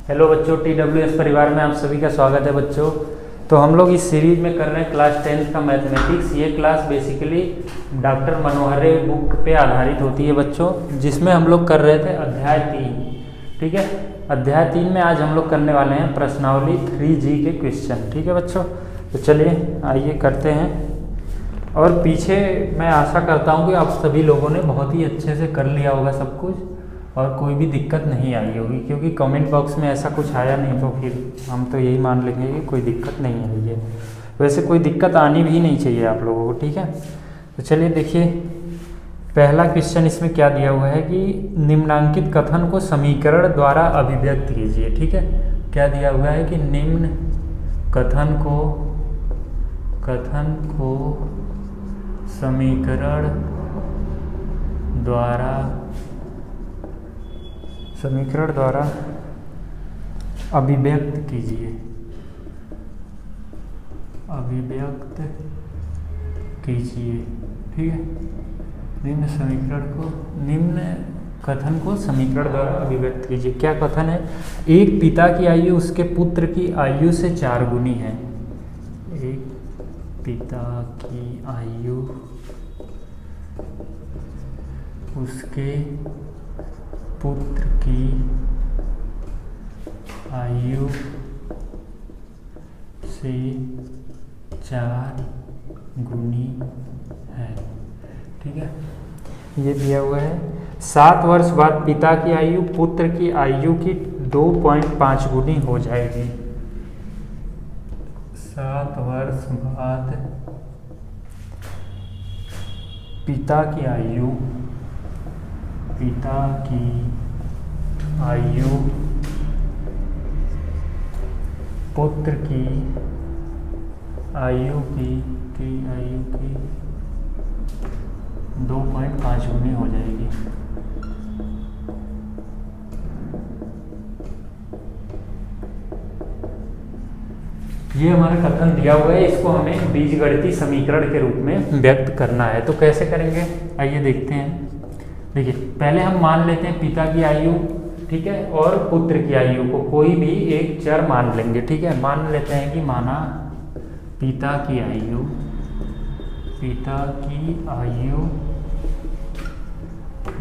Hello बच्चों, TWS परिवार में आप सभी का स्वागत है बच्चों। तो हम लोग इस सीरीज में कर रहे हैं क्लास 10th का मैथमेटिक्स। ये क्लास बेसिकली डॉक्टर मनोहर रे बुक पे आधारित होती है बच्चों, जिसमें हम लोग कर रहे थे अध्याय 3। ठीक है, अध्याय 3 में आज हम लोग करने वाले हैं प्रश्नावली 3G के क्वेश्चन। ठीक है बच्चों, तो चलिए आइए करते हैं। और पीछे मैं आशा करता हूँ कि आप सभी लोगों ने बहुत ही अच्छे से कर लिया होगा सब कुछ और कोई भी दिक्कत नहीं आई होगी, क्योंकि कमेंट बॉक्स में ऐसा कुछ आया नहीं तो फिर हम तो यही मान लेंगे कि कोई दिक्कत नहीं आई है। वैसे कोई दिक्कत आनी भी नहीं चाहिए आप लोगों को। ठीक है, तो चलिए देखिए, पहला क्वेश्चन इसमें क्या दिया हुआ है कि निम्नांकित कथन को समीकरण द्वारा अभिव्यक्त कीजिए। ठीक है, क्या दिया हुआ है कि निम्न कथन को समीकरण द्वारा अभिव्यक्त कीजिए। ठीक है, निम्न कथन को समीकरण द्वारा अभिव्यक्त कीजिए। क्या कथन है? एक पिता की आयु उसके पुत्र की आयु से 4 गुनी है। एक पिता की आयु उसके पुत्र की आयु से 4 गुनी है। ठीक है, ये दिया हुआ है। 7 वर्ष बाद पिता की आयु पुत्र की आयु की 2.5 गुनी हो जाएगी। 7 वर्ष बाद पिता की आयु पुत्र की आयु की 2.5 गुनी हो जाएगी। ये हमारा कथन दिया हुआ है, इसको हमें बीजगणितीय समीकरण के रूप में व्यक्त करना है। तो कैसे करेंगे, आइए देखते हैं। देखिए, पहले हम मान लेते हैं पिता की आयु, ठीक है, और पुत्र की आयु को कोई भी एक चर मान लेंगे। ठीक है, मान लेते हैं कि माना पिता की आयु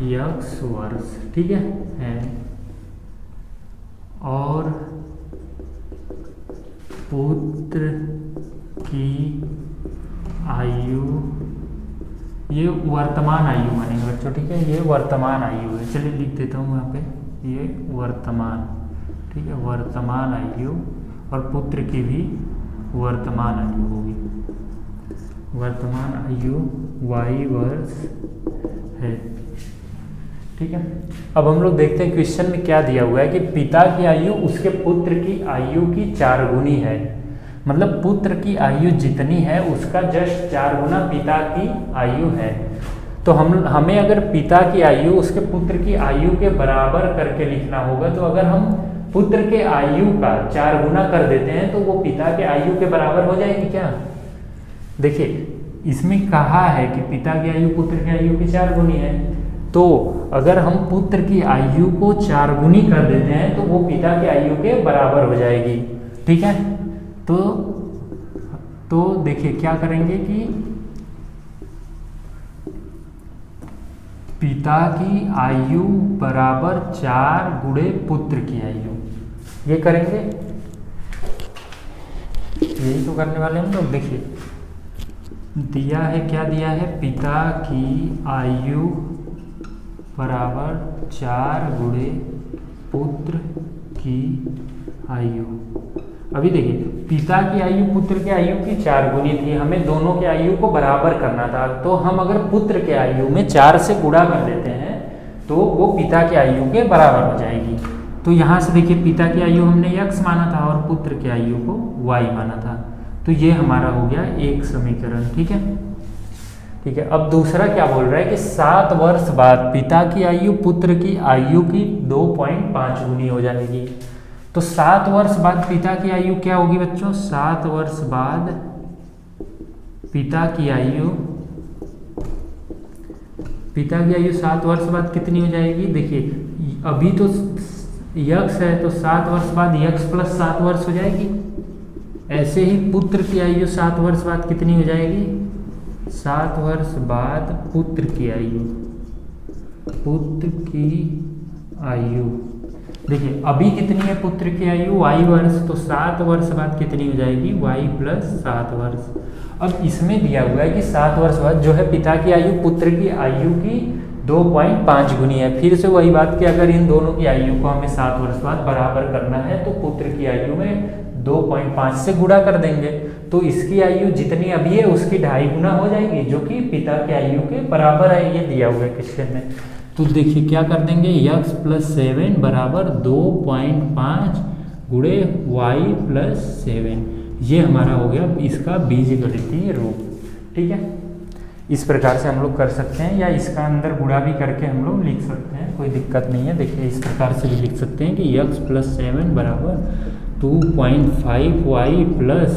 x वर्ष, ठीक है, और पुत्र की आयु, ये वर्तमान आयु मानेंगे बच्चों। ठीक है, ये वर्तमान आयु है। चलिए लिख देता हूँ यहाँ पे, ये वर्तमान, ठीक है, वर्तमान आयु, और पुत्र की भी वर्तमान आयु होगी। वर्तमान आयु y वर्ष है। ठीक है, अब हम लोग देखते हैं क्वेश्चन में क्या दिया हुआ है कि पिता की आयु उसके पुत्र की आयु की 4 गुनी है। मतलब पुत्र की आयु जितनी है उसका जस्ट 4 गुना पिता की आयु है। तो हमें अगर पिता की आयु उसके पुत्र की आयु के बराबर करके लिखना होगा, तो अगर हम पुत्र के आयु का 4 गुना कर देते हैं तो वो पिता के आयु के बराबर हो जाएगी क्या? देखिए, इसमें कहा है कि पिता की आयु पुत्र की आयु की 4 गुनी है, तो अगर हम पुत्र की आयु को 4 गुनी कर देते हैं तो वो पिता की आयु के बराबर हो जाएगी। ठीक है, तो देखिए क्या करेंगे कि पिता की आयु बराबर 4 गुणे पुत्र की आयु, ये करेंगे, यही तो करने वाले हम लोग। देखिए दिया है, क्या दिया है, पिता की आयु बराबर 4 गुणे पुत्र की आयु। अभी देखिए, पिता की आयु पुत्र की आयु की 4 गुनी थी, हमें दोनों के आयु को बराबर करना था। तो हम अगर पुत्र के आयु में 4 से गुणा कर देते हैं तो वो पिता की आयु के बराबर हो जाएगी। तो यहाँ से देखिए, पिता की आयु हमने x माना था और पुत्र की आयु को y माना था, तो ये हमारा हो गया एक समीकरण। ठीक है, ठीक है। अब दूसरा क्या बोल रहा है कि 7 वर्ष बाद पिता की आयु पुत्र की आयु की 2.5 गुनी हो जाएगी। तो 7 वर्ष बाद पिता की आयु क्या होगी बच्चों? 7 वर्ष बाद पिता की आयु 7 वर्ष बाद कितनी हो जाएगी? देखिए अभी तो यक्स है तो 7 वर्ष बाद यक्स प्लस 7 वर्ष हो जाएगी। ऐसे ही पुत्र की आयु 7 वर्ष बाद कितनी हो जाएगी? 7 वर्ष बाद पुत्र की आयु, पुत्र की आयु देखिए अभी कितनी है पुत्र की आयु? y वर्ष, तो 7 वर्ष बाद कितनी हो जाएगी? y प्लस 7 वर्ष। अब इसमें दिया हुआ है कि 7 वर्ष बाद जो है पिता की आयु पुत्र की आयु की 2.5 गुनी है। फिर से वही बात कि अगर इन दोनों की आयु को हमें 7 वर्ष बाद बराबर करना है तो पुत्र की आयु में 2.5 से गुणा कर देंगे, तो इसकी आयु जितनी अभी है उसकी 2.5 गुना हो जाएगी, जो कि पिता की आयु के बराबर है। ये दिया हुआ है क्वेश्चन में। तो देखिए क्या कर देंगे, यक्स प्लस 7 बराबर 2.5 गुणे वाई प्लस 7। ये हमारा हो गया इसका बीजगणितीय रूप। ठीक है, इस प्रकार से हम लोग कर सकते हैं, या इसका अंदर गुणा भी करके हम लोग लिख सकते हैं, कोई दिक्कत नहीं है। देखिए इस प्रकार से भी लिख सकते हैं कि यक्स प्लस 7 बराबर 2.5 वाई प्लस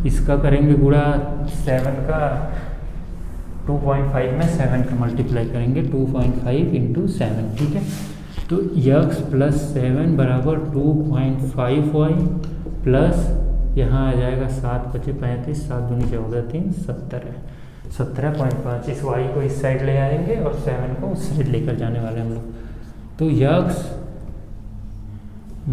इसका करेंगे गुणा 7 का 2.5 में 7 का मल्टीप्लाई करेंगे, 2.5 इंटू 7। ठीक है, तो यक्स प्लस 7 बराबर 2.5 वाई प्लस यहाँ आ जाएगा 7 × 5 = 35, 7 दूनी 14, 3 17 है, 17.5। इस वाई को इस साइड ले आएंगे और 7 को उस साइड लेकर जाने वाले हम लोग। तो यक्स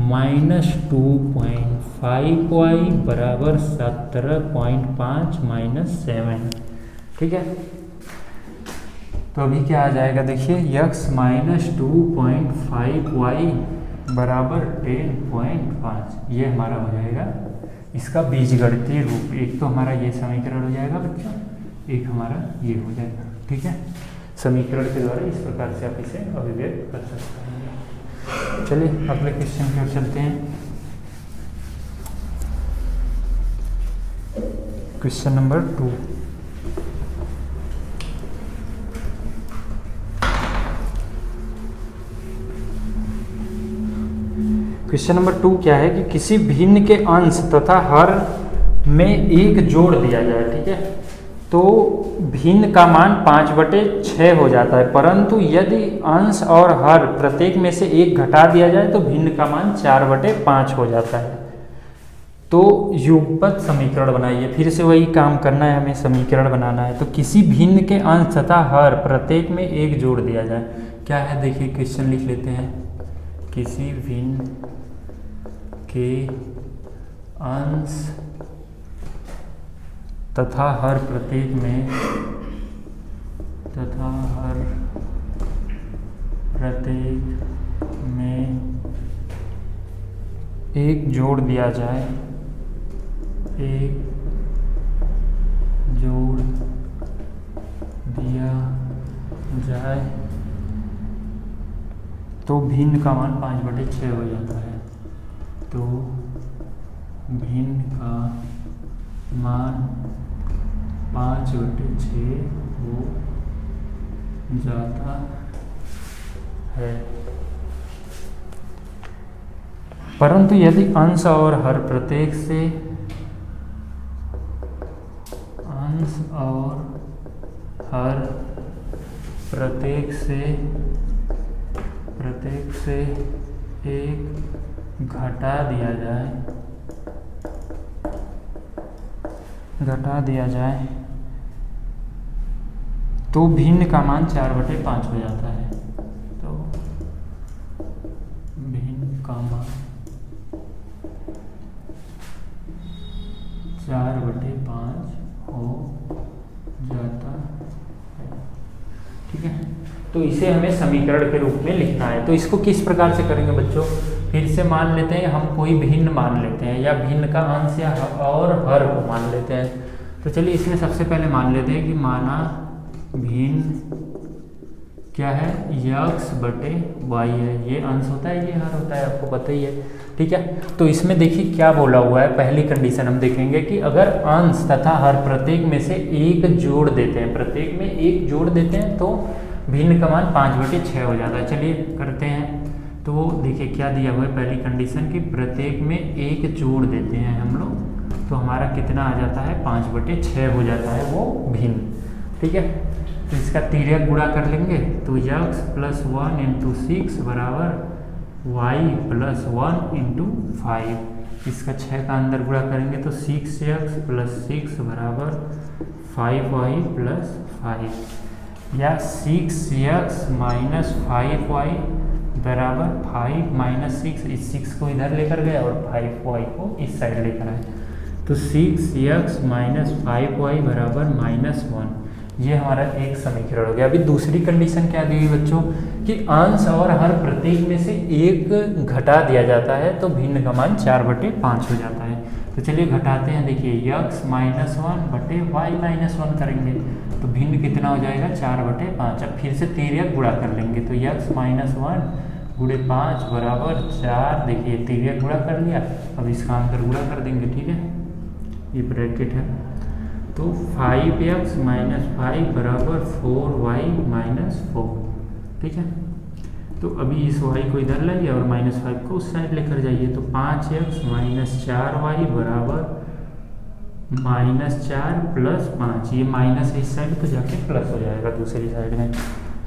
माइनस 2.5 वाई बराबर 17.5 माइनस 7। ठीक है, तो अभी क्या आ जाएगा देखिए, यक्स माइनस 2.5 वाई बराबर 10.5। ये हमारा हो जाएगा इसका बीजगणितीय रूप। एक तो हमारा ये समीकरण हो जाएगा बच्चों, एक हमारा ये हो जाएगा। ठीक है, समीकरण के द्वारा इस प्रकार से आप इसे अभिव्यक्त कर सकते हैं। चलिए अगले क्वेश्चन की ओर चलते हैं। Question number 2। क्वेश्चन नंबर 2 क्या है कि किसी भिन्न के अंश तथा हर में एक जोड़ दिया जाए। ठीक है, तो भिन्न का मान 5/6 हो जाता है, परंतु यदि अंश और हर प्रत्येक में से एक घटा दिया जाए तो भिन्न का मान 4/5 हो जाता है। तो युगपत समीकरण बनाइए। फिर से वही काम करना है, हमें समीकरण बनाना है। तो किसी भिन्न के अंश तथा हर प्रत्येक में एक जोड़ दिया जाए। क्या है देखिए, क्वेश्चन लिख लेते हैं। किसी भिन्न के अंश तथा हर प्रत्येक में एक जोड़ दिया जाए, तो भिन्न का मान 5/6 हो जाता है। तो भिन्न का मान 5/6 हो जाता है, परंतु यदि अंश और हर प्रत्येक से एक घटा दिया जाए तो भिन्न का मान 4/5 हो जाता है। तो भिन्न का मान 4/5 हो जाता है। ठीक है, तो इसे हमें समीकरण के रूप में लिखना है। तो इसको किस प्रकार से करेंगे बच्चों, फिर से मान लेते हैं हम, कोई भिन्न मान लेते हैं, या भिन्न का अंश या और हर को मान लेते हैं। तो चलिए इसमें सबसे पहले मान लेते हैं कि माना भिन्न क्या है, x/y है। ये अंश होता है, ये हर होता है, आपको पता ही है। ठीक है, तो इसमें देखिए क्या बोला हुआ है। पहली कंडीशन हम देखेंगे कि अगर अंश तथा हर प्रत्येक में से एक जोड़ देते हैं, प्रत्येक में एक जोड़ देते हैं तो भिन्न का मान 5/6 हो जाता है। चलिए करते हैं। तो देखिए क्या दिया हुआ है, पहली कंडीशन कि प्रत्येक में एक जोड़ देते हैं हम लोग, तो हमारा कितना आ जाता है, 5/6 हो जाता है वो भिन्न। ठीक है, तो इसका तिर्यक गुणा कर लेंगे, तो x + 1 × 6 बराबर वाई प्लस 1 इंटू 5, इसका 6 का अंदर गुणा करेंगे तो 6x प्लस 6 बराबर 5y प्लस 5, या 6x माइनस 5y बराबर 5 माइनस 6, इस 6 को इधर लेकर गए और 5y को इस साइड लेकर आए, तो 6x माइनस 5y बराबर -1, ये हमारा एक समीकरण हो गया। अभी दूसरी कंडीशन क्या दी गई बच्चों कि अंश और हर प्रतीक में से एक घटा दिया जाता है तो भिन्न का मान 4/5 हो जाता है। तो चलिए घटाते हैं, देखिए x माइनस 1 बटे वाई माइनस 1 करेंगे तो भिन्न कितना हो जाएगा 4/5। अब फिर से तिर्यक गुणा कर लेंगे तो x माइनस 1 गुणे 5 बराबर 4, देखिए तिर्यक गुणा कर लिया, अब इसका अंतर गुणा कर देंगे, ठीक है, ये ब्रैकेट है, तो 5x माइनस 5 बराबर 4y माइनस 4, ठीक है। तो अभी इस y को इधर लाइए और -5 को उस साइड लेकर जाइए, तो 5x माइनस 4y बराबर -4 प्लस 5, ये माइनस इस साइड तो जाके प्लस हो जाएगा दूसरी साइड में,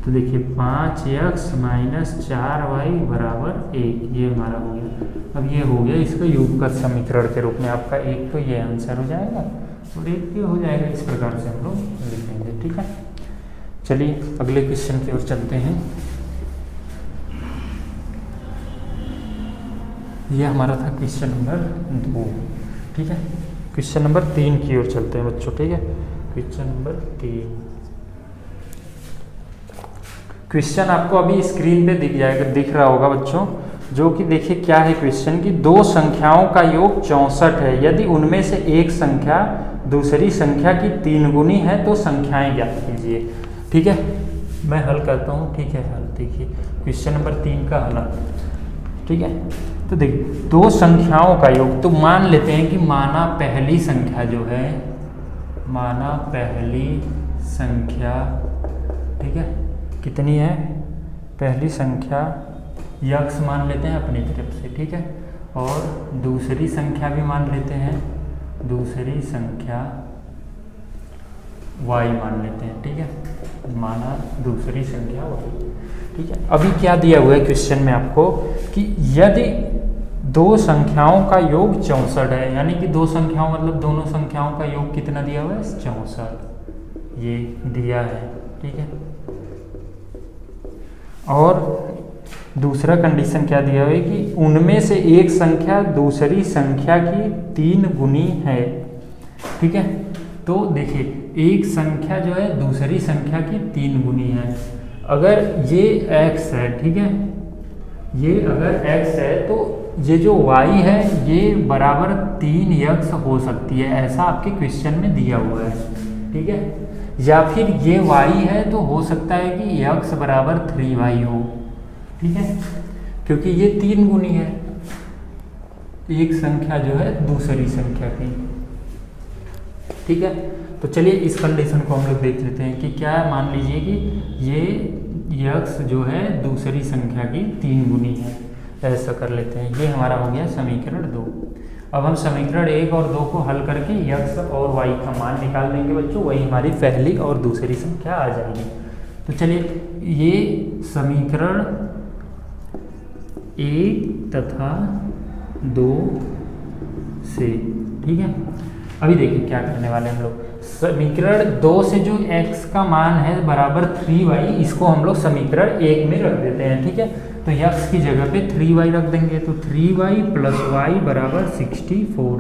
तो देखिए 5x माइनस 4y बराबर 1, ये हमारा हो गया। अब ये हो गया इसका युगपत समीकरण के रूप में, आपका एक तो ये आंसर हो जाएगा और एक ये हो जाएगा, इस प्रकार से हम लोग लिखेंगे, ठीक है। चलिए अगले क्वेश्चन की ओर चलते हैं। यह हमारा था क्वेश्चन नंबर 2, ठीक है। क्वेश्चन नंबर 3 की ओर चलते हैं बच्चों, ठीक है। क्वेश्चन नंबर 3, क्वेश्चन आपको अभी स्क्रीन पे दिख रहा होगा बच्चों, जो कि देखिए क्या है क्वेश्चन की, दो संख्याओं का योग 64 है, यदि उनमें से एक संख्या दूसरी संख्या की 3 गुनी है तो संख्याएं ज्ञात कीजिए, ठीक है। मैं हल करता हूँ, ठीक है, हल देखिए क्वेश्चन नंबर 3 का हल, ठीक है। तो देखिए दो संख्याओं का योग, तो मान लेते हैं कि माना पहली संख्या जो है, माना पहली संख्या, ठीक है, कितनी है, पहली संख्या x मान लेते हैं अपनी तरफ से, ठीक है, और दूसरी संख्या भी मान लेते हैं, दूसरी संख्या y मान लेते हैं, ठीक है, माना दूसरी संख्या y, ठीक है। अभी क्या दिया हुआ है क्वेश्चन में आपको कि यदि दो संख्याओं का योग 64 है, यानी कि दो संख्याओं मतलब दोनों संख्याओं का योग कितना दिया हुआ है 64, ये दिया है, ठीक है। और दूसरा कंडीशन क्या दिया हुआ है कि उनमें से एक संख्या दूसरी संख्या की 3 गुनी है, ठीक है। तो देखिए एक संख्या जो है दूसरी संख्या की 3 गुनी है, अगर ये x है, ठीक है, ये अगर x है तो ये जो y है ये बराबर 3x हो सकती है, ऐसा आपके क्वेश्चन में दिया हुआ है, ठीक है। या फिर ये y है तो हो सकता है कि x बराबर 3y हो, ठीक है, क्योंकि ये 3 गुनी है एक संख्या जो है दूसरी संख्या की, ठीक है। तो चलिए इस कंडीशन को हम लोग देख लेते हैं कि क्या मान लीजिए कि ये x जो है दूसरी संख्या की 3 गुनी है, ऐसा कर लेते हैं। ये हमारा हो गया समीकरण 2। अब हम समीकरण 1 और 2 को हल करके x और y का मान निकाल देंगे बच्चों, वही हमारी पहली और दूसरी संख्या आ जाएगी। तो चलिए ये समीकरण 1 तथा 2 से, ठीक है। अभी देखिए क्या करने वाले हम लोग, समीकरण 2 से जो x का मान है बराबर 3y, इसको हम लोग समीकरण 1 में रख देते हैं, ठीक है। तो x की जगह पे 3y रख देंगे, तो 3y प्लस y बराबर 64,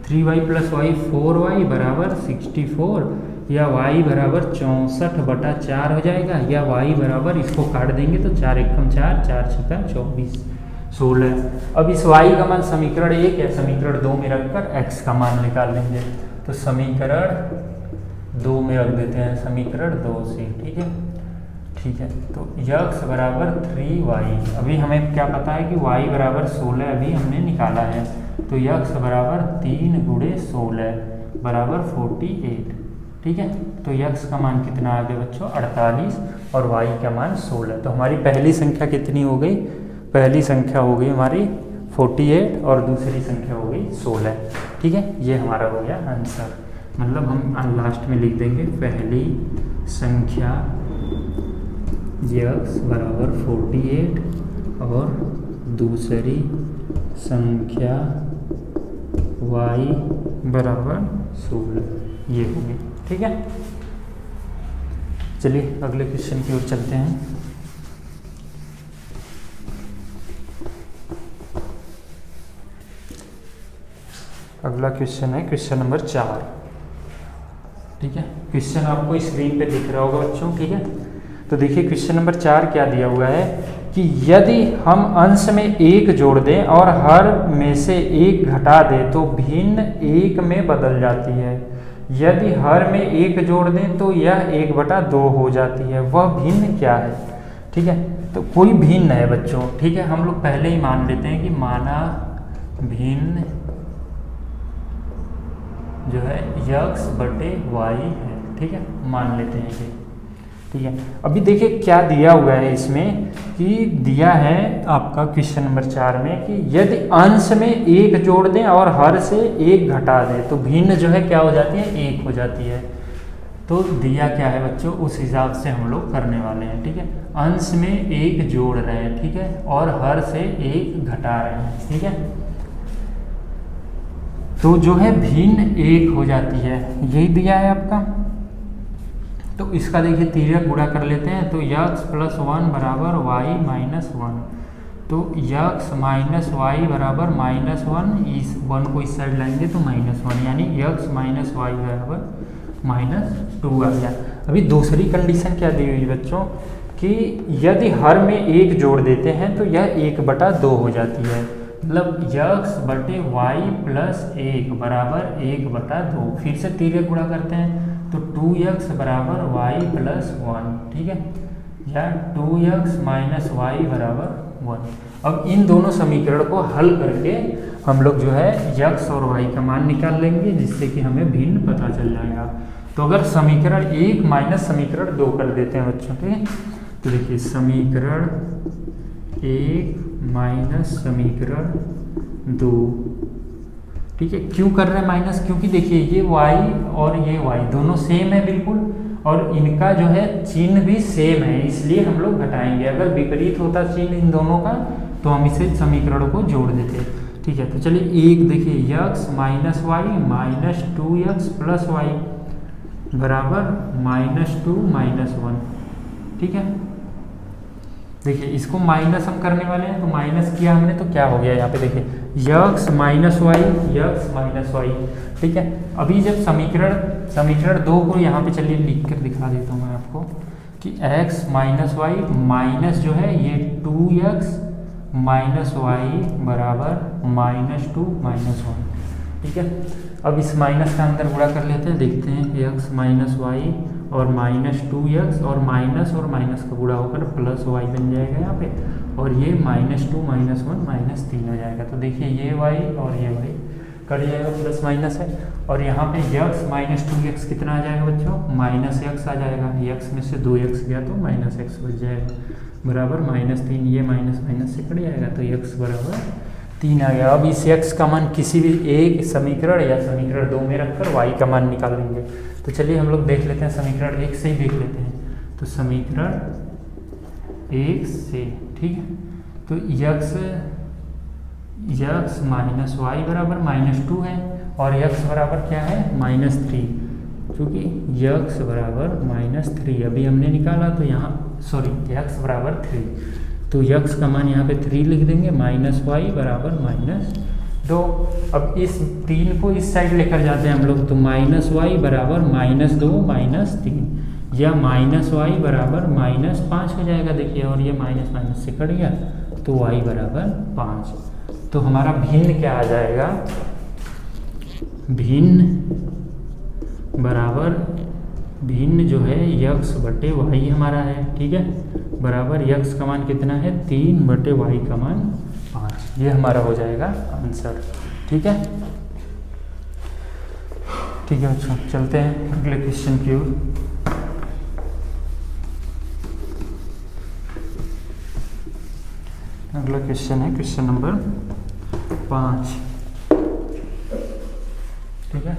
3y प्लस y 4y बराबर 64, या y बराबर 64/4 हो जाएगा, या y बराबर इसको काट देंगे तो 4 एकम 4, 4 छक्का 24, 16। अब इस y का मान समीकरण 1 या समीकरण 2 में रखकर x का मान निकाल लेंगे, तो समीकरण 2 में रख देते हैं, समीकरण 2 से, ठीक है, ठीक है। तो x बराबर 3y, अभी हमें क्या पता है कि y बराबर 16 अभी हमने निकाला है, तो x बराबर 3 गुणे 16 बराबर 48, ठीक है। तो x का मान कितना आ गया बच्चों 48 और y का मान 16, तो हमारी पहली संख्या कितनी हो गई, पहली संख्या हो गई हमारी 48 और दूसरी संख्या हो गई 16, ठीक है। ये हमारा हो गया आंसर, मतलब हम लास्ट में लिख देंगे पहली संख्या x बराबर 48 और दूसरी संख्या y बराबर 16, ये होगी। ठीक है, चलिए अगले क्वेश्चन की ओर चलते हैं। अगला क्वेश्चन है क्वेश्चन नंबर 4। ठीक है, क्वेश्चन आपको स्क्रीन पे दिख रहा होगा बच्चों। ठीक है, तो देखिए क्वेश्चन नंबर 4 क्या दिया हुआ है कि यदि हम अंश में 1 जोड़ दें और हर में से 1 घटा दें तो भिन्न 1 में बदल जाती है। यदि हर में 1 जोड़ दें तो यह 1/2 हो जाती है। वह भिन्न क्या है? ठीक है, तो कोई भिन्न है बच्चों। ठीक है, हम लोग पहले ही मान लेते हैं कि माना भिन्न जो है x/y है। ठीक है, मान लेते हैं कि ठीक है। अभी देखिए क्या दिया हुआ है इसमें कि दिया है आपका क्वेश्चन नंबर 4 में कि यदि अंश में 1 जोड़ दें और हर से 1 घटा दें तो भिन्न जो है क्या हो जाती है? 1 हो जाती है। तो दिया क्या है बच्चों, उस हिसाब से हम लोग करने वाले हैं। ठीक है, अंश में 1 जोड़ रहे हैं, ठीक है, और हर से 1 घटा रहे हैं। ठीक है, तो जो है भिन्न 1 हो जाती है, यही दिया है आपका। तो इसका देखिए तिर्यक गुणा कर लेते हैं, तो x + 1 बराबर y - 1। तो x - y बराबर -1, इस 1 को इस साइड लाएंगे तो -1, यानी x - y बराबर -2 आ गया। अभी दूसरी कंडीशन क्या दी हुई बच्चों कि यदि हर में 1 जोड़ देते हैं तो यह 1/2 हो जाती है। मतलब x/y + 1 बराबर 1/2। फिर से तिर्यक गुणा करते हैं तो 2x बराबर y + 1। ठीक है, या 2x - y बराबर 1। अब इन दोनों समीकरण को हल करके हम लोग जो है x और y का मान निकाल लेंगे, जिससे कि हमें भिन्न पता चल जाएगा। तो अगर समीकरण 1 माइनस समीकरण 2 कर देते हैं बच्चों। ठीक है, तो देखिए समीकरण 1 माइनस समीकरण 2। ठीक है, क्यों कर रहे हैं माइनस? क्योंकि देखिए ये y और ये y दोनों सेम है बिल्कुल, और इनका जो है चिन्ह भी सेम है, इसलिए हम लोग घटाएंगे। अगर विपरीत होता चिन्ह इन दोनों का तो हम इसे समीकरणों को जोड़ देते। ठीक है, तो चलिए एक देखिए x - y - 2x + y बराबर -2 - 1। ठीक है, देखिए इसको माइनस हम करने वाले हैं, तो माइनस किया हमने तो क्या हो गया यहाँ पे देखिए x - y। ठीक है, अभी जब समीकरण 2 को यहाँ पे चलिए लिख कर दिखा देता हूँ मैं आपको कि x - y माइनस जो है ये 2x - y बराबर -2 - 1। ठीक है, अब इस माइनस का अंदर गुणा कर लेते हैं, देखते हैं x - y और -2x और माइनस का गुणा होकर +y बन जाएगा यहाँ पे, और ये -2 - 1 -3 हो जाएगा। तो देखिए ये y और ये y कट जाएगा, प्लस माइनस है, और यहाँ पे x - 2x कितना आ जाएगा बच्चों? -x आ जाएगा। x में से 2x गया तो -x बच जाएगा, बराबर -3। ये माइनस से कट जाएगा तो x बराबर 3 आ गया। अब इस x का मान किसी भी एक समीकरण या समीकरण 2 में रखकर y का मान निकाल लेंगे। तो चलिए हम लोग देख लेते हैं समीकरण 1 से ही देख लेते हैं। तो समीकरण 1 से, ठीक है, तो x - y बराबर -2 है और x बराबर क्या है? -3। क्योंकि x बराबर -3 अभी हमने निकाला, तो यहाँ x बराबर 3, तो x का मान यहाँ पे 3 लिख देंगे, -y बराबर -2। अब इस 3 को इस साइड लेकर जाते हैं हम लोग, तो -y बराबर -2 - 3, या -y बराबर -5 हो जाएगा। देखिए, और ये माइनस से कट गया तो y बराबर 5। तो हमारा भिन्न क्या आ जाएगा? भिन्न जो है x/y हमारा है। ठीक है, बराबर x का मान कितना है? 3/y का मान 5। ये हमारा हो जाएगा आंसर। ठीक है, ठीक है बच्चों, चलते हैं अगले क्वेश्चन की ओर। अगला क्वेश्चन है क्वेश्चन नंबर 5। ठीक है,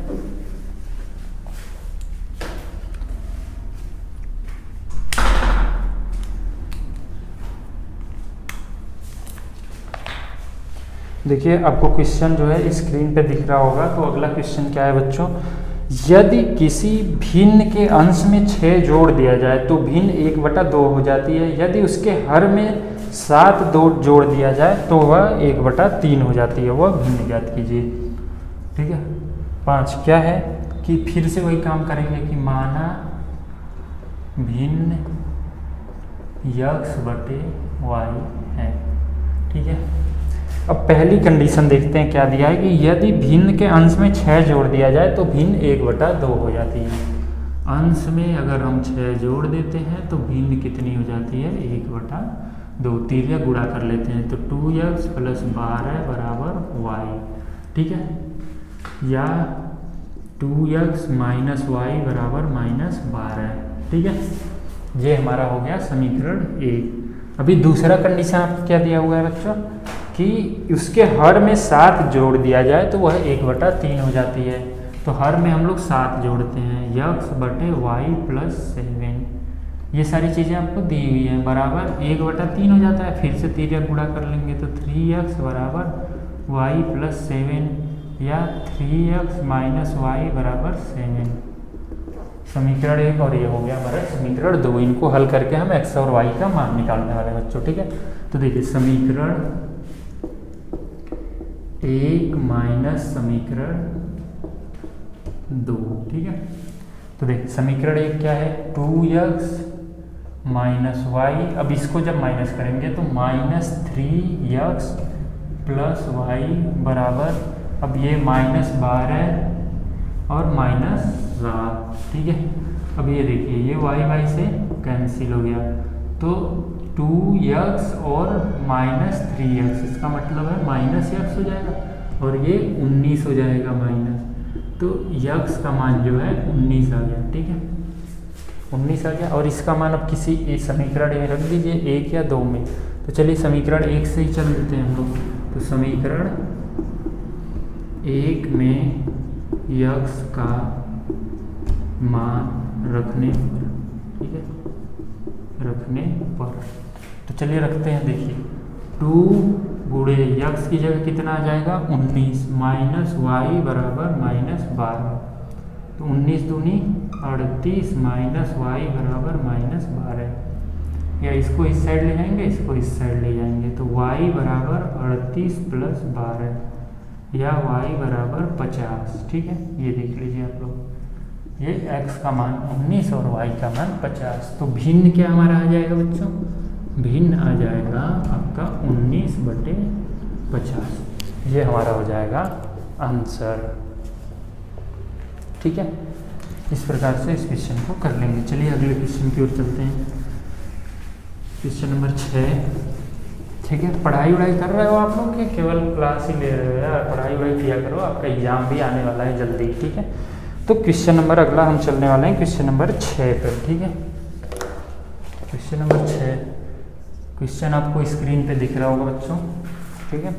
देखिए आपको क्वेश्चन जो है स्क्रीन पे दिख रहा होगा। तो अगला क्वेश्चन क्या है बच्चों, यदि किसी भिन्न के अंश में 6 जोड़ दिया जाए तो भिन्न 1/2 हो जाती है। यदि उसके हर में 7 जोड़ दिया जाए तो वह 1/3 हो जाती है। वह भिन्न ज्ञात कीजिए। ठीक है। 5 क्या है कि फिर से वही काम करेंगे कि माना भिन्न x/y है। ठीक है। अब पहली कंडीशन देखते हैं क्या दिया है कि यदि भिन्न के अंश में 6 जोड़ दिया जाए तो भिन्न 1/2 हो जाती है। अंश में अगर हम 6 जोड़ देते हैं तो भिन्न कितनी हो जाती है, 1/2। तिर्या गुणा कर लेते हैं तो 2x + 12 = y। ठीक है। या 2x - y = -12। ठीक है। ये हमारा हो गया समीकरण 1। अभी दूसरा कंडीशन आपको क्या दिया हुआ है बच्चों कि उसके हर में 7 जोड़ दिया जाए तो वह 1/3 हो जाती है। तो हर में हम लोग 7 जोड़ते हैं, x/y + 7। ये सारी चीज़ें आपको दी हुई हैं, बराबर 1/3 हो जाता है। फिर से तिर्यक गुणा कर लेंगे तो 3x = y + 7 या 3x - y = 7। समीकरण 1 और ये हो गया हमारा समीकरण 2। इनको हल करके हम x और y का मान निकालने वाले हैं बच्चों। ठीक है। तो देखिए समीकरण 1 माइनस समीकरण 2। ठीक है। तो देखिए समीकरण 1 क्या है, 2x - y। अब इसको जब माइनस करेंगे तो -3x + y बराबर, अब ये -12 और -7। ठीक है। अब ये देखिए ये y से कैंसिल हो गया तो 2x और -3x, इसका मतलब है -x हो जाएगा और ये 19 हो जाएगा माइनस। तो x का मान जो है 19 आ गया। ठीक है। 19 आ गया और इसका मान अब किसी एक समीकरण में रख दीजिए, 1 या 2 में। तो चलिए समीकरण 1 से ही चल देते हैं हम लोग। तो समीकरण 1 में x का मान रखने पर, ठीक है, रखने पर, तो चलिए रखते हैं। देखिए 2 गुणे x की जगह कितना आ जाएगा, 19 माइनस y बराबर -12। तो 19 दूनी 38 माइनस y बराबर -12। या इसको इस साइड ले जाएंगे, इसको इस साइड ले जाएंगे तो y बराबर 38 + 12 या y बराबर 50। ठीक है। ये देख लीजिए आप लोग, ये x का मान 19 और y का मान 50। तो भिन्न क्या हमारा आ जाएगा बच्चों, भिन्न आ जाएगा आपका 19/50। ये हमारा हो जाएगा आंसर। ठीक है। इस प्रकार से इस क्वेश्चन को कर लेंगे। चलिए अगले क्वेश्चन की ओर चलते हैं। Question number 6। ठीक है। पढ़ाई वढ़ाई कर रहे हो आप लोग कि केवल क्लास ही ले रहे हो? यार पढ़ाई वढ़ाई किया करो, आपका एग्जाम भी आने वाला है जल्दी। ठीक है। तो क्वेश्चन नंबर अगला हम चलने वाले हैं क्वेश्चन नंबर 6 पर। ठीक है। क्वेश्चन नंबर 6, क्वेश्चन आपको स्क्रीन पे दिख रहा होगा बच्चों। ठीक है।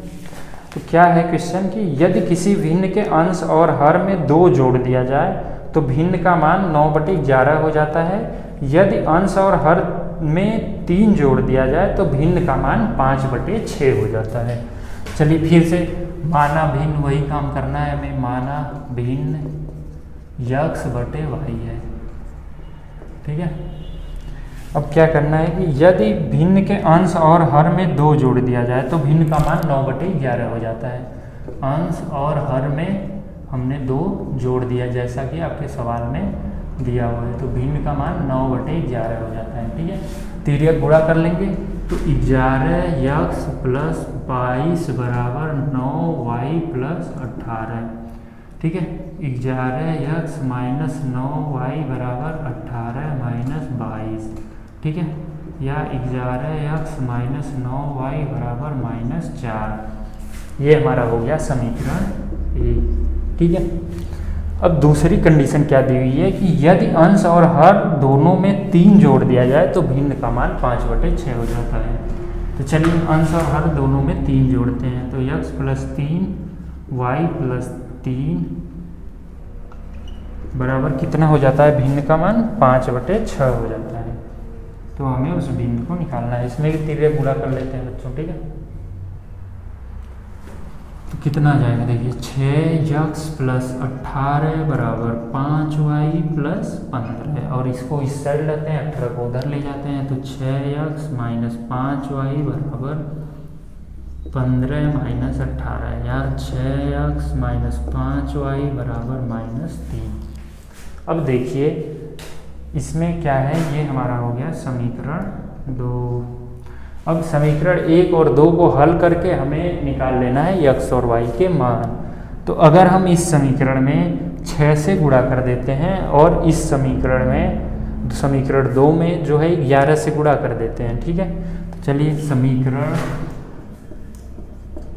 तो क्या है क्वेश्चन कि यदि किसी भिन्न के अंश और हर में 2 जोड़ दिया जाए तो भिन्न का मान 9/11 हो जाता है। यदि अंश और हर में 3 जोड़ दिया जाए तो भिन्न का मान 5/6 हो जाता है। चलिए फिर से माना भिन्न वही काम करना है हमें। माना भिन्न x/y है। ठीक है। अब क्या करना है कि यदि भिन्न के अंश और हर में 2 जोड़ दिया जाए तो भिन्न का मान 9/11 हो जाता है। अंश और हर में हमने 2 जोड़ दिया जैसा कि आपके सवाल में दिया हुआ है, तो भिन्न का मान 9/11 हो जाता है। ठीक है। तिर्यक गुणा कर लेंगे तो 11x + 22 बराबर 9y + 18। ठीक है। 11x - 9y बराबर 18 - 22। ठीक है। या 11x - 9y बराबर -4। ये हमारा हो गया समीकरण 1। ठीक है। अब दूसरी कंडीशन क्या दी हुई है कि यदि अंश और हर दोनों में 3 जोड़ दिया जाए तो भिन्न का मान 5/6 हो जाता है। तो चलिए अंश और हर दोनों में 3 जोड़ते हैं तो x + 3 y + 3 बराबर कितना हो जाता है, भिन्न का मान 5/6 हो जाता है। तो हमें उस भिन्न को निकालना है। इसमें भी तिर्यक गुणा कर लेते हैं बच्चों। ठीक है। कितना आ जाएगा देखिए 6x प्लस 18 बराबर 5y प्लस 15, और इसको इस साइड लेते हैं, 18 को उधर ले जाते हैं, तो 6x माइनस 5y बराबर 15 माइनस 18, यार 6x माइनस 5y बराबर -3। अब देखिए इसमें क्या है, ये हमारा हो गया समीकरण 2। अब समीकरण 1 और 2 को हल करके हमें निकाल लेना है x और y के मान। तो अगर हम इस समीकरण में 6 से गुणा कर देते हैं और इस समीकरण में समीकरण 2 में जो है 11 से गुणा कर देते हैं, ठीक है। तो चलिए समीकरण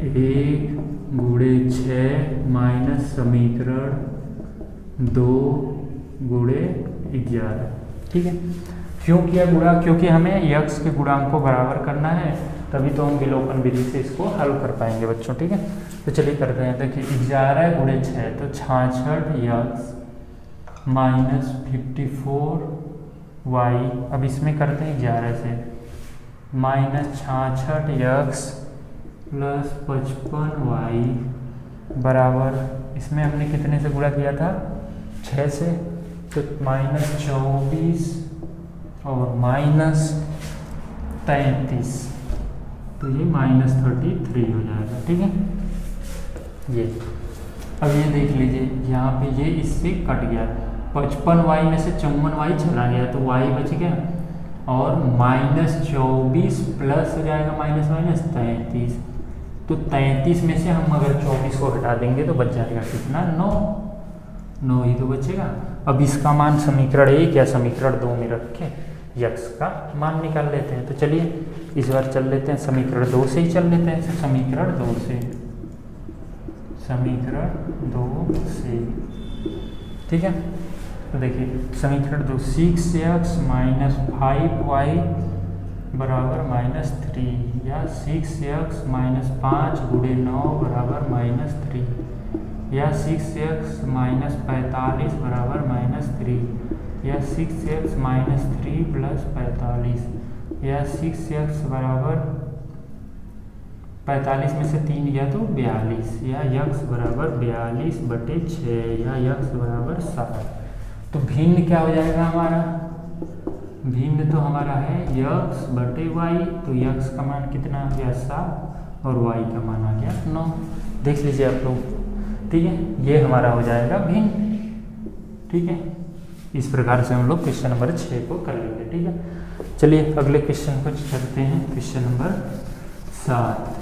1 गुणे 6 माइनस समीकरण 2 गुणे 11, ठीक है। क्यों किया गुणा? क्योंकि हमें यक्स के गुणांक को बराबर करना है, तभी तो हम विलोपन विधि से इसको हल कर पाएंगे बच्चों, ठीक है। तो चलिए करते हैं। देखिए 11 गुणे 6 तो 66 यक्स माइनस 54 वाई। अब इसमें करते हैं 11 से, माइनस 66 यक्स प्लस 55 वाई बराबर, इसमें हमने कितने से गुणा किया था? 6 से, तो माइनस 24 और माइनस 33, तो ये माइनस 33 हो जाएगा, ठीक है। ये अब ये देख लीजिए यहाँ पे ये इससे कट गया, 55y में से 54y चला गया तो y बच गया, और माइनस 24 प्लस हो जाएगा माइनस माइनस 33, तो 33 में से हम अगर 24 को हटा देंगे तो बच जाएगा कितना? 9 ही तो बचेगा। अब इसका मान समीकरण 1 या समीकरण 2 में रख के यक्स का मान निकाल लेते हैं। तो चलिए इस बार चल लेते हैं समीकरण 2 से ही चल लेते हैं। समीकरण 2 से, ठीक है। तो देखिए समीकरण 2, 6x माइनस 5y बराबर -3, या 6x माइनस 5 गुणे 9 बराबर -3, या 6x माइनस 45 बराबर -3, या 6x माइनस 3 प्लस 45, या 6x बराबर 45 में से 3 गया तो 42, या यक्स बराबर 42/6, या यक्स बराबर 7। तो भिन्न क्या हो जाएगा हमारा? भिन्न तो हमारा है यक्स बटे वाई, तो यक्स का मान कितना आ गया 7 और वाई का मान आ गया 9। देख लीजिए आप लोग, ठीक है। ये हमारा हो जाएगा भिन्न, ठीक है। इस प्रकार से हम लोग क्वेश्चन नंबर 6 को कर लेंगे, ठीक है। चलिए अगले क्वेश्चन को चलते हैं, क्वेश्चन नंबर 7।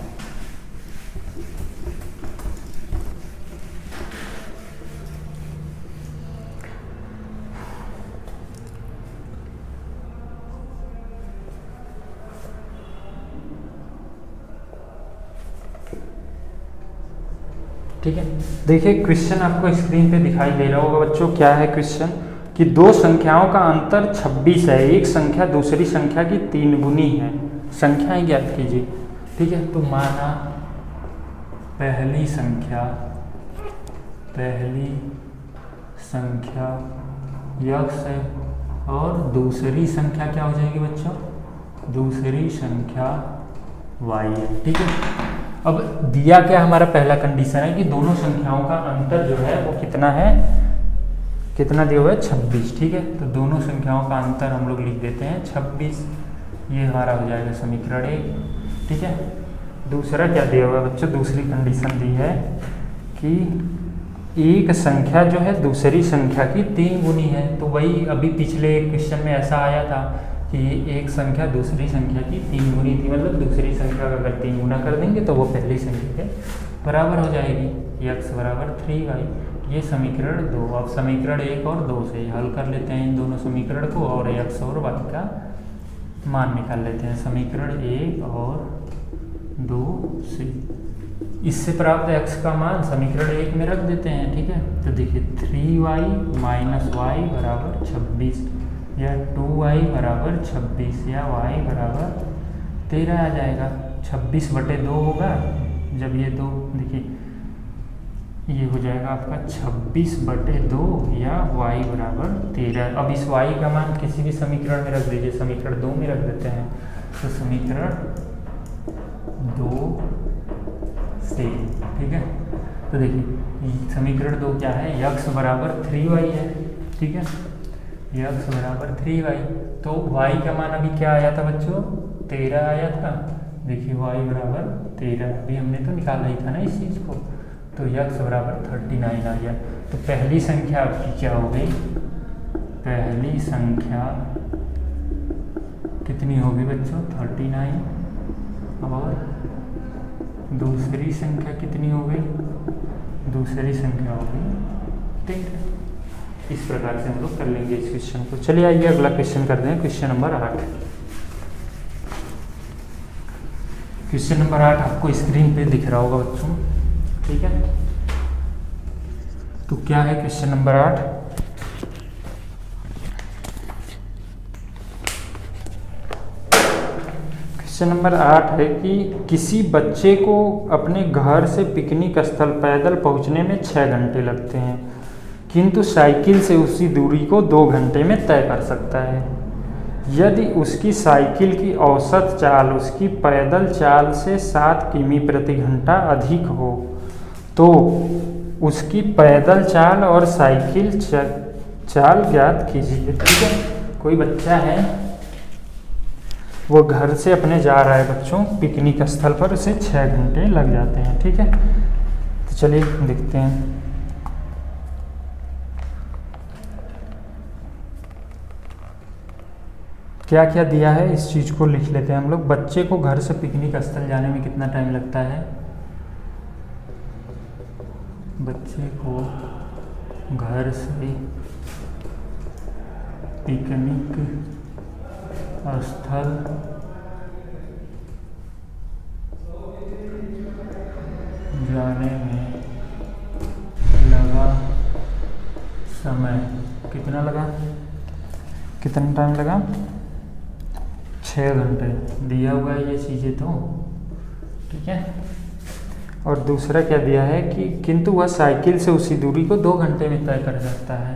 ठीक है, देखिए क्वेश्चन आपको स्क्रीन पे दिखाई दे रहा होगा बच्चों। क्या है क्वेश्चन? कि दो संख्याओं का अंतर 26 है, एक संख्या दूसरी संख्या की 3 गुनी है, संख्याएं ज्ञात कीजिए, ठीक है। तो माना पहली संख्या यक्स है और दूसरी संख्या क्या हो जाएगी बच्चों? दूसरी संख्या वाई है, ठीक है। अब दिया क्या हमारा पहला कंडीशन है कि दोनों संख्याओं का अंतर जो है वो कितना है, कितना दिया हुआ है? 26, ठीक है। तो दोनों संख्याओं का अंतर हम लोग लिख देते हैं 26, ये हमारा हो जाएगा समीकरण 1, ठीक है। दूसरा क्या दिया हुआ है बच्चों? दूसरी कंडीशन दी है कि एक संख्या जो है दूसरी संख्या की 3 गुनी है। तो वही अभी पिछले क्वेश्चन में ऐसा आया था कि एक संख्या दूसरी संख्या की 3 गुनी थी, मतलब दूसरी संख्या का अगर 3 गुना कर देंगे तो वो पहली संख्या के बराबर हो जाएगी, x बराबर 3y। ये समीकरण 2। अब समीकरण 1 और 2 से हल कर लेते हैं इन दोनों समीकरण को, और x और y का मान निकाल लेते हैं समीकरण 1 और 2 से। इससे प्राप्त x का मान समीकरण 1 में रख देते हैं, ठीक है। तो देखिए 3y माइनस वाई बराबर 26, या 2y बराबर 26, या y बराबर 13 आ जाएगा। 26/2 होगा जब ये 2, देखिए ये हो जाएगा आपका 26/2, या y बराबर 13। अब इस y का मान किसी भी समीकरण में रख दीजिए, समीकरण 2 में रख देते हैं। तो समीकरण 2 से से, ठीक है। तो देखिए समीकरण 2 क्या है, x बराबर 3y है, ठीक है, x बराबर 3y। तो y का मान अभी क्या आया था बच्चों, 13 आया था। देखिए y बराबर 13, अभी हमने तो निकाला ही था ना इस चीज़ को, तो x बराबर 39 आ गया। तो पहली संख्या आपकी क्या हो गई, पहली संख्या कितनी होगी बच्चों, 39, और दूसरी संख्या कितनी हो गई, दूसरी संख्या हो गई 13। इस प्रकार से हम लोग कर लेंगे इस क्वेश्चन को। चलिए आइए अगला क्वेश्चन करते हैं, क्वेश्चन नंबर 8। क्वेश्चन नंबर 8 आपको स्क्रीन पे दिख रहा होगा बच्चों, ठीक है। तो क्या है क्वेश्चन नंबर 8, क्वेश्चन नंबर 8 है कि किसी बच्चे को अपने घर से पिकनिक स्थल पैदल पहुंचने में 6 घंटे लगते हैं, किंतु साइकिल से उसी दूरी को 2 घंटे में तय कर सकता है। यदि उसकी साइकिल की औसत चाल उसकी पैदल चाल से 7 किमी प्रति घंटा अधिक हो तो उसकी पैदल चाल और साइकिल चाल ज्ञात कीजिए, ठीक है। कोई बच्चा है, वो घर से अपने जा रहा है बच्चों पिकनिक स्थल पर, उसे 6 घंटे लग जाते हैं, ठीक है। तो चलिए देखते हैं। क्या क्या दिया है इस चीज़ को लिख लेते हैं हम लोग। बच्चे को घर से पिकनिक स्थल जाने में कितना टाइम लगता है, बच्चे को घर से पिकनिक स्थल जाने में लगा समय कितना लगा, कितना टाइम लगा, 6 घंटे दिया हुआ है ये चीज़ें तो, ठीक है। और दूसरा क्या दिया है कि किंतु वह साइकिल से उसी दूरी को 2 घंटे में तय कर सकता है।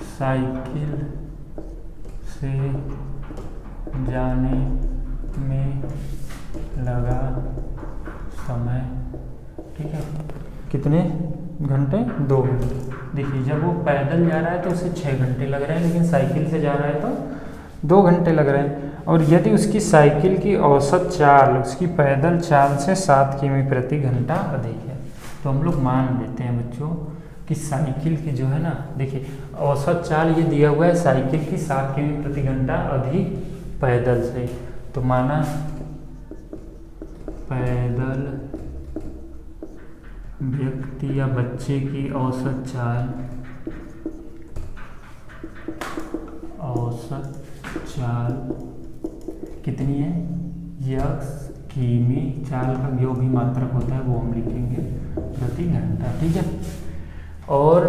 साइकिल से जाने में लगा समय, ठीक है, कितने घंटे, 2 घंटे। देखिए जब वो पैदल जा रहा है तो उसे 6 घंटे लग रहे हैं, लेकिन साइकिल से जा रहा है तो 2 घंटे लग रहे हैं। और यदि उसकी साइकिल की औसत चाल उसकी पैदल चाल से 7 किमी प्रति घंटा अधिक है, तो हम लोग मान लेते हैं बच्चों कि साइकिल की जो है ना, देखिए औसत चाल ये दिया हुआ है साइकिल की 7 किमी प्रति घंटा अधिक पैदल से, तो माना पैदल व्यक्ति या बच्चे की औसत चाल कितनी है, यक्स किमी, चाल का जो भी मात्रक होता है वो हम लिखेंगे प्रति घंटा, ठीक है। और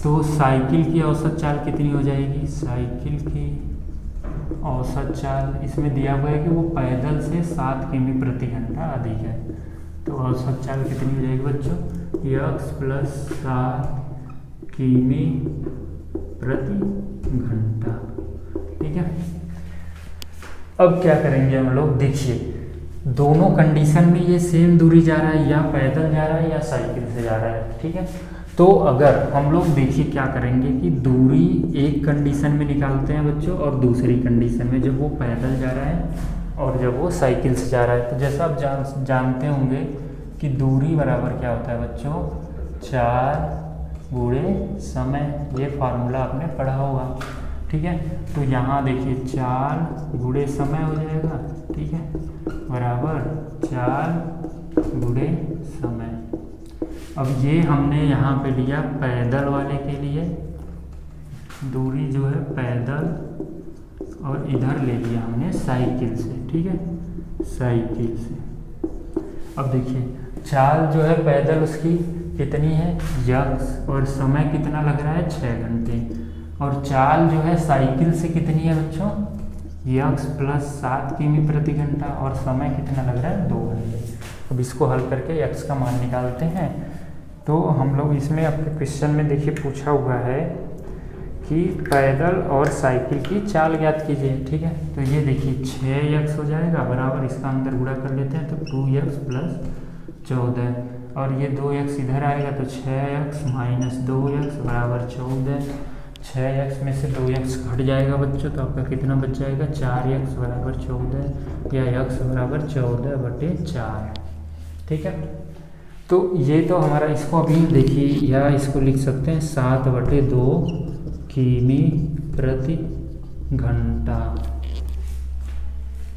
तो साइकिल की औसत चाल कितनी हो जाएगी, साइकिल की औसत चाल इसमें दिया हुआ है कि वो पैदल से 7 किमी प्रति घंटा अधिक है, तो औसत चाल कितनी हो जाएगी बच्चों, यक्स प्लस 7 किमी प्रति घंटा, ठीक है। अब क्या करेंगे हम लोग, देखिए दोनों कंडीशन में ये सेम दूरी जा रहा है, या पैदल जा रहा है या साइकिल से जा रहा है, ठीक है। तो अगर हम लोग देखिए क्या करेंगे कि दूरी एक कंडीशन में निकालते हैं बच्चों और दूसरी कंडीशन में, जब वो पैदल जा रहा है और जब वो साइकिल से जा रहा है। तो जैसा आप जानते होंगे कि दूरी बराबर क्या होता है बच्चों, 4 गुणे समय, ये फार्मूला आपने पढ़ा होगा, ठीक है। तो यहाँ देखिए 4 गुणे समय हो जाएगा, ठीक है, बराबर 4 गुणे समय। अब ये हमने यहाँ पे लिया पैदल वाले के लिए दूरी जो है पैदल, और इधर ले लिया हमने साइकिल से, ठीक है, साइकिल से। अब देखिए चाल जो है पैदल उसकी कितनी है, यक्स, और समय कितना लग रहा है 6 घंटे, और चाल जो है साइकिल से कितनी है बच्चों, यक्स प्लस 7 किमी प्रति घंटा, और समय कितना लग रहा है 2 घंटे। अब इसको हल करके यक्स का मान निकालते हैं। तो हम लोग इसमें आपके क्वेश्चन में देखिए पूछा हुआ है कि पैदल और साइकिल की चाल ज्ञात कीजिए। ठीक है, तो ये देखिए 6x हो जाएगा बराबर, इसका अंदर गुणा कर लेते हैं तो 2x + 14, और ये 2x इधर आएगा तो 6x - 2x बराबर 14। 6x में से 2x घट जाएगा बच्चों, तो आपका कितना बच जाएगा, 4x बराबर 14, या x बराबर 14/4। ठीक है, तो ये तो हमारा, इसको अभी देखिए, या इसको लिख सकते हैं 7/2 किमी प्रति घंटा।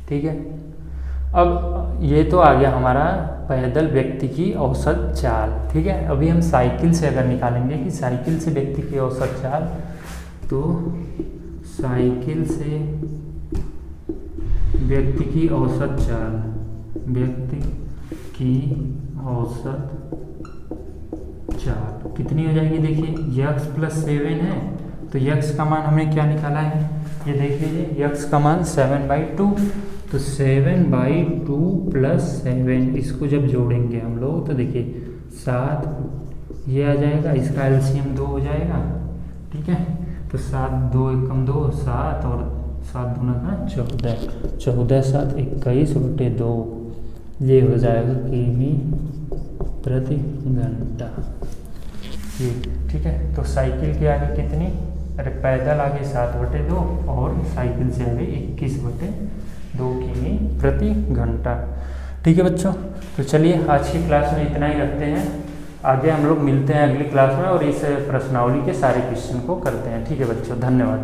ठीक है, अब ये तो आ गया हमारा पैदल व्यक्ति की औसत चाल। ठीक है, अभी हम साइकिल से अगर निकालेंगे कि साइकिल से व्यक्ति की औसत चाल, तो साइकिल से व्यक्ति की औसत चाल, व्यक्ति की औसत चाल कितनी हो जाएगी, देखिए x + 7 है, तो x का मान हमने क्या निकाला है, ये देख लीजिए, x का मान 7/2, तो 7/2 + 7, इसको जब जोड़ेंगे हम लोग तो देखिए 7 ये आ जाएगा, इसका एलसीएम 2 हो जाएगा। ठीक है, तो 7 2 × 2 7, और 7 दूना का 14, 14 × 7 21/2, ये हो जाएगा किमी प्रति घंटा। ये ठीक है, तो साइकिल के आगे कितनी, अरे पैदल आगे 7/2 और साइकिल से आगे 21/2 किमी प्रति घंटा। ठीक है बच्चों, तो चलिए आज की क्लास में इतना ही रखते हैं, आगे हम लोग मिलते हैं अगली क्लास में और इस प्रश्नावली के सारे क्वेश्चन को करते हैं। ठीक है बच्चों, धन्यवाद।